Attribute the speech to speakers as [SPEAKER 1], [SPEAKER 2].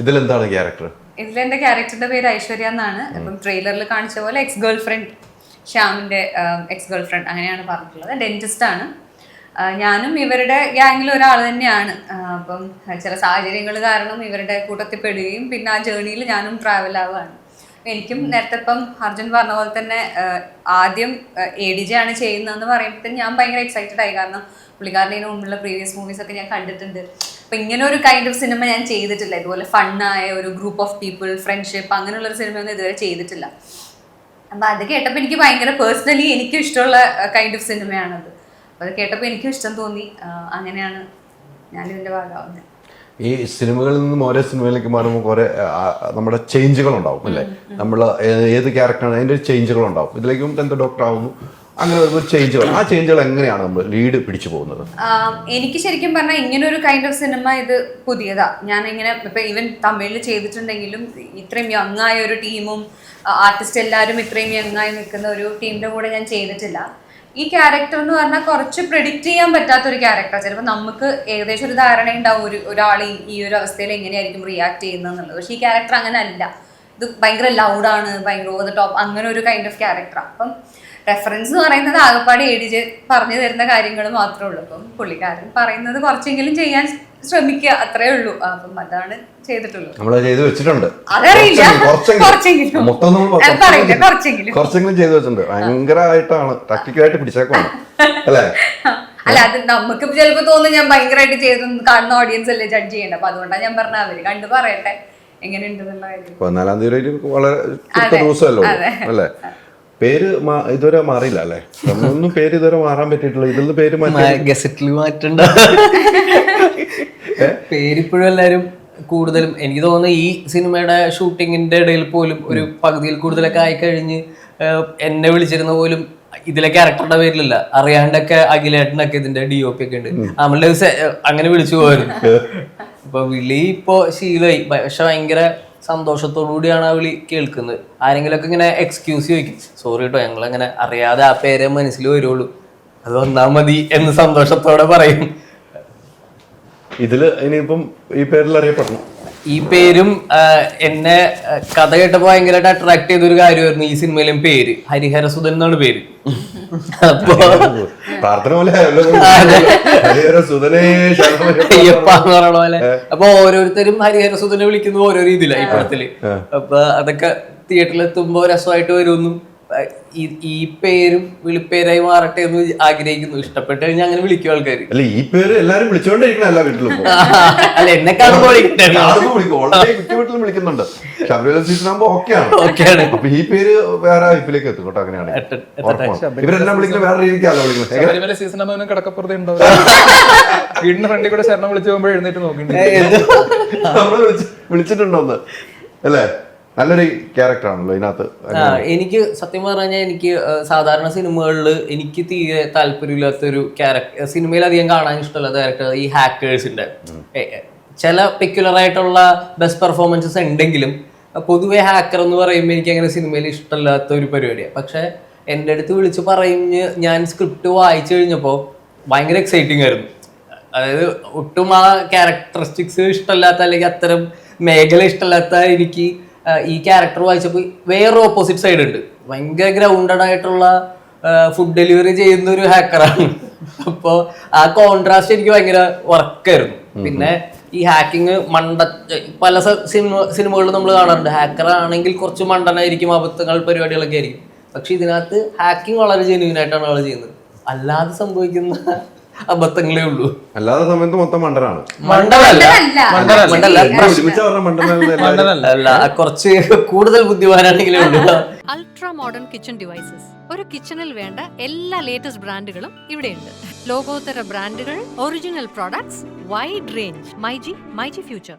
[SPEAKER 1] ഇതിലെന്താണ് character?
[SPEAKER 2] ഇതിലെന്റെ ക്യാരക്ടറിന്റെ പേര് ഐശ്വര്യ എന്നാണ്. അപ്പം ട്രെയിലറിൽ കാണിച്ച പോലെ എക്സ് ഗേൾ ഫ്രണ്ട്, ശ്യാമിന്റെ എക്സ് ഗേൾ ഫ്രണ്ട് അങ്ങനെയാണ് പറഞ്ഞിട്ടുള്ളത്. ഡെന്റിസ്റ്റ് ആണ്. ഞാനും ഇവരുടെ ഗ്യാങ്ങിൽ ഒരാൾ തന്നെയാണ്. അപ്പം ചില സാഹചര്യങ്ങൾ കാരണം ഇവരുടെ കൂട്ടത്തിൽ പെടുകയും പിന്നെ ആ ജേർണിയിൽ ഞാനും ട്രാവൽ ആവുകയാണ്. എനിക്കും നേരത്തെ ഇപ്പം അർജുൻ പറഞ്ഞ പോലെ തന്നെ ആദ്യം ADJ ആണ് ചെയ്യുന്നതെന്ന് പറയുമ്പോഴത്തേക്കും ഞാൻ ഭയങ്കര എക്സൈറ്റഡ് ആയി. കാരണം പുള്ളിക്കാരൻ്റെ മുമ്പുള്ള പ്രീവിയസ് മൂവീസ് ഒക്കെ ഞാൻ കണ്ടിട്ടുണ്ട്. അപ്പം ഇങ്ങനെ ഒരു കൈൻഡ് ഓഫ് സിനിമ ഞാൻ ചെയ്തിട്ടില്ല. ഇതുപോലെ ഫണ്ണായ ഒരു ഗ്രൂപ്പ് ഓഫ് പീപ്പിൾ, ഫ്രണ്ട്ഷിപ്പ് അങ്ങനെയുള്ളൊരു സിനിമയൊന്നും ഇതുവരെ ചെയ്തിട്ടില്ല. അപ്പം അത് കേട്ടപ്പോൾ എനിക്ക് ഭയങ്കര പേഴ്സണലി എനിക്കും ഇഷ്ടമുള്ള കൈൻഡ് ഓഫ് സിനിമയാണത്. അപ്പോൾ അത് കേട്ടപ്പോൾ എനിക്കും ഇഷ്ടം തോന്നി. അങ്ങനെയാണ് ഞാനിതിൻ്റെ ഭാഗമാവുന്നത്.
[SPEAKER 1] ഈ സിനിമകളിൽ നിന്നും ഓരോ സിനിമയിലേക്ക് മാറുമ്പോൾ കുറെ നമ്മുടെ ചേഞ്ചുകൾ ഉണ്ടാവും അല്ലേ? നമ്മൾ ഏത് ക്യാരക്ടറാണ് അതിൻ്റെ ചേഞ്ചുകളുണ്ടാവും. ഇതിലേക്കും എന്തോ ഡോക്ടർ ആവുന്നു, അങ്ങനെ ഒരു ചേഞ്ചുകൾ. ആ ചേഞ്ചുകൾ എങ്ങനെയാണ് നമ്മൾ ലീഡ് പിടിച്ചു പോകുന്നത്?
[SPEAKER 2] എനിക്ക് ശരിക്കും പറഞ്ഞാൽ ഇങ്ങനെ ഒരു കൈൻഡ് ഓഫ് സിനിമ ഇത് പുതിയതാ. ഞാൻ ഇങ്ങനെ ഇപ്പം ഈവൻ തമിഴിൽ ചെയ്തിട്ടുണ്ടെങ്കിലും ഇത്രയും യങ് ആയ ഒരു ടീമും ആർട്ടിസ്റ്റ് എല്ലാവരും ഇത്രയും യങ് ആയി നിൽക്കുന്ന ഒരു ടീമിൻ്റെ കൂടെ ഞാൻ ചെയ്തിട്ടില്ല. ഈ ക്യാരക്ടർ എന്ന് പറഞ്ഞാൽ കുറച്ച് പ്രെഡിക്റ്റ് ചെയ്യാൻ പറ്റാത്ത ഒരു ക്യാരക്ടർ. ചിലപ്പോൾ നമുക്ക് ഏകദേശം ഒരു ധാരണ ഉണ്ടാവും ഒരാൾ ഈ ഒരു അവസ്ഥയിൽ എങ്ങനെയായിരിക്കും റിയാക്ട് ചെയ്യുന്നത് എന്നുള്ളത്. പക്ഷേ ഈ ക്യാരക്ടർ അങ്ങനെ അല്ല. ഇത് ഭയങ്കര ലൗഡാണ്, ഭയങ്കര ഓവർ ദ ടോപ്പ്, അങ്ങനെ ഒരു കൈൻഡ് ഓഫ് ക്യാരക്ടറാണ്. അപ്പം റെഫറൻസ് എന്ന് പറയുന്നത് ആകപ്പാട് ADJ പറഞ്ഞു തരുന്ന കാര്യങ്ങൾ മാത്രമേ ഉള്ളൂ. അപ്പം പുള്ളിക്കാരൻ പറയുന്നത് കുറച്ചെങ്കിലും ചെയ്യാൻ ശ്രമിക്കുക, അത്രേ ഉള്ളൂ. അപ്പം അതാണ് ചെയ്തിട്ടുള്ളൂ.
[SPEAKER 1] നമ്മൾ ചെയ്ത് വെച്ചിട്ടുണ്ട്.
[SPEAKER 2] അതറിയില്ല,
[SPEAKER 1] കുറച്ചെങ്കിലും ചെയ്തു വെച്ചിട്ടുണ്ട്. ഭയങ്കരമായിട്ടാണ് ടാക്ടിക്കലായിട്ട് പിടിച്ചേക്കാണ് അല്ലേ?
[SPEAKER 2] അല്ല, അത് നമുക്ക് ചിലപ്പോൾ തോന്നുന്നു ഞാൻ ഭയങ്കരമായിട്ട് ചെയ്തു, കാണുന്ന ഓഡിയൻസ് അല്ലേ ജഡ്ജ് ചെയ്യേണ്ടത്. അപ്പൊ അതുകൊണ്ടാണ് ഞാൻ പറഞ്ഞ അവര് കണ്ടു പറയട്ടെ എങ്ങനെയുണ്ടെന്നുള്ള കാര്യം. 14-ാം തീയതി വളരെ
[SPEAKER 1] ദിവസമല്ലോ അല്ലേ? പേര് ഇതുവരെ മാറിയില്ല അല്ലേ? ഒന്നും പേര് ഇതുവരെ മാറാൻ പറ്റിയിട്ടില്ല. ഇതിൽ പേര്
[SPEAKER 3] ഗസറ്റിൽ മാറ്റണ്ട. പേരിപ്പോഴും എല്ലാരും കൂടുതലും എനിക്ക് തോന്നുന്നു ഈ സിനിമയുടെ ഷൂട്ടിങ്ങിന്റെ ഇടയിൽ പോലും ഒരു പകുതിയിൽ കൂടുതലൊക്കെ ആയിക്കഴിഞ്ഞ് എന്നെ വിളിച്ചിരുന്ന പോലും ഇതിലെ ക്യാരക്ടറുടെ പേരിലല്ല, അറിയാണ്ടൊക്കെ അഖിലേട്ടനൊക്കെ ഇതിന്റെ DOP ഒക്കെ ഉണ്ട്, നമ്മളുടെ അങ്ങനെ വിളിച്ചു പോയിരുന്നു. അപ്പൊ വിളി ഇപ്പോ ശീലമായി. പക്ഷെ ഭയങ്കര സന്തോഷത്തോടു കൂടിയാണ് ആ വിളി കേൾക്കുന്നത്. ആരെങ്കിലുമൊക്കെ ഇങ്ങനെ എക്സ്ക്യൂസ് ചോദിക്കും, സോറി കേട്ടോ ഞങ്ങൾ അങ്ങനെ അറിയാതെ ആ പേരെ മനസ്സിൽ വരുള്ളൂ, അത് വന്നാ മതി എന്ന് സന്തോഷത്തോടെ പറയും.
[SPEAKER 1] ഇതില് ഇനിയിപ്പം ഈ പേരിൽ അറിയപ്പെടണം.
[SPEAKER 3] ഈ പേരും എന്നെ കഥ കേട്ടപ്പോ ഭയങ്കരമായിട്ട് അട്രാക്ട് ചെയ്തൊരു കാര്യമായിരുന്നു ഈ സിനിമയിലും പേര്. ഹരിഹരസുധൻ എന്നാണ് പേര്. അപ്പൊ
[SPEAKER 1] പ്രാർത്ഥന പോലെ
[SPEAKER 3] പറയണ പോലെ അപ്പൊ ഓരോരുത്തരും ഹരിഹരസുധനെ വിളിക്കുന്നത് ഓരോ രീതിയിലാണ് ഈ പടത്തില്. അപ്പൊ അതൊക്കെ തിയേറ്ററിൽ എത്തുമ്പോ രസമായിട്ട് വരുമെന്നും ഈ പേരും വിളിപ്പേരായി മാറട്ടെ എന്ന് ആഗ്രഹിക്കുന്നു. ഇഷ്ടപ്പെട്ട് കഴിഞ്ഞാൽ അങ്ങനെ വിളിക്കും ആൾക്കാർ.
[SPEAKER 1] അല്ല, ഈ പേര് എല്ലാരും വിളിച്ചോണ്ടിരിക്കണം എല്ലാ വീട്ടിലും.
[SPEAKER 3] അല്ല, എന്നെ കാണുമ്പോൾ
[SPEAKER 1] വീട്ടിലും വിളിക്കുന്നുണ്ട്. ശബരിമല സീസൺ ആകുമ്പോ ഓക്കെയാണ്. അപ്പൊ ഈ പേര് വേറെ ലൈഫിലേക്ക് എത്തും കേട്ടോ. അങ്ങനെയാണ് ഇവരെല്ലാം വിളിക്കുന്നത്, വേറെ രീതിക്കാണല്ലോ വിളിക്കുന്നത്.
[SPEAKER 4] ശബരിമല സീസൺ ആകുമ്പോൾ കിടക്കപ്പുറത്തെ ഉണ്ടാവും. വീടിന്റെ ഫ്രണ്ടിൽ കൂടെ ശരണം വിളിച്ചു പോകുമ്പോൾ എഴുന്നേറ്റ് നോക്കിയിട്ടുണ്ട്.
[SPEAKER 1] നമ്മള് വിളിച്ചിട്ടുണ്ടോന്ന് അല്ലേ? നല്ലൊരു ക്യാരക്ടർ ആണല്ലോ ഇതിനകത്ത്.
[SPEAKER 3] എനിക്ക് സത്യം പറഞ്ഞാൽ എനിക്ക് സാധാരണ സിനിമകളിൽ എനിക്ക് തീരെ താല്പര്യമില്ലാത്തൊരു ക്യാരക്ടർ, സിനിമയിൽ അധികം കാണാൻ ഇഷ്ടമുള്ള ക്യാരക്ടർ ഈ ഹാക്കേഴ്സിന്റെ ചില പെക്യുലർ ആയിട്ടുള്ള ബെസ്റ്റ് പെർഫോമൻസസ് ഉണ്ടെങ്കിലും പൊതുവെ ഹാക്കർ എന്ന് പറയുമ്പോൾ എനിക്ക് അങ്ങനെ സിനിമയിൽ ഇഷ്ടമില്ലാത്ത ഒരു പരിപാടിയാണ്. പക്ഷെ എൻ്റെ അടുത്ത് വിളിച്ച് പറഞ്ഞ് ഞാൻ സ്ക്രിപ്റ്റ് വായിച്ചു കഴിഞ്ഞപ്പോൾ ഭയങ്കര എക്സൈറ്റിംഗ് ആയിരുന്നു. അതായത് ഒട്ടും ആ ക്യാരക്ടറിസ്റ്റിക്സ് ഇഷ്ടമില്ലാത്ത അല്ലെങ്കിൽ അത്തരം മേഖല ഇഷ്ടമില്ലാത്ത എനിക്ക് ഈ ക്യാരക്ടർ വായിച്ചപ്പോൾ വേറൊരു ഓപ്പോസിറ്റ് സൈഡ് ഉണ്ട്. ഭയങ്കര ഗ്രൗണ്ടഡ് ആയിട്ടുള്ള ഫുഡ് ഡെലിവറി ചെയ്യുന്ന ഒരു ഹാക്കറാണ്. അപ്പോൾ ആ കോൺട്രാസ്റ്റ് എനിക്ക് ഭയങ്കര വർക്കായിരുന്നു. പിന്നെ ഈ ഹാക്കിങ് പല സിനിമകളിലും നമ്മൾ കാണാറുണ്ട്. ഹാക്കർ ആണെങ്കിൽ കുറച്ച് മണ്ടനായിരിക്കും, അബദ്ധങ്ങൾ പരിപാടികളൊക്കെ ആയിരിക്കും. പക്ഷെ ഇതിനകത്ത് ഹാക്കിങ് വളരെ ജെന്യൂൻ ആയിട്ടാണ് ആൾ ചെയ്യുന്നത്. അല്ലാതെ സംഭവിക്കുന്ന അബദ്ധങ്ങളേ ഉള്ളൂ.
[SPEAKER 1] അല്ലാതെ സമയത്ത് മൊത്തം മണ്ടനാണ്.
[SPEAKER 3] കുറച്ച് കൂടുതൽ ബുദ്ധിമാനാണെങ്കിലേ ഉള്ളൂ.
[SPEAKER 5] Ultra modern kitchen devices. ഒരു കിച്ചണിൽ വേണ്ട എല്ലാ ലേറ്റസ്റ്റ് ബ്രാൻഡുകളും ഇവിടെയുണ്ട്. ലോകോത്തര ബ്രാൻഡുകൾ, original products, wide range. MyG future.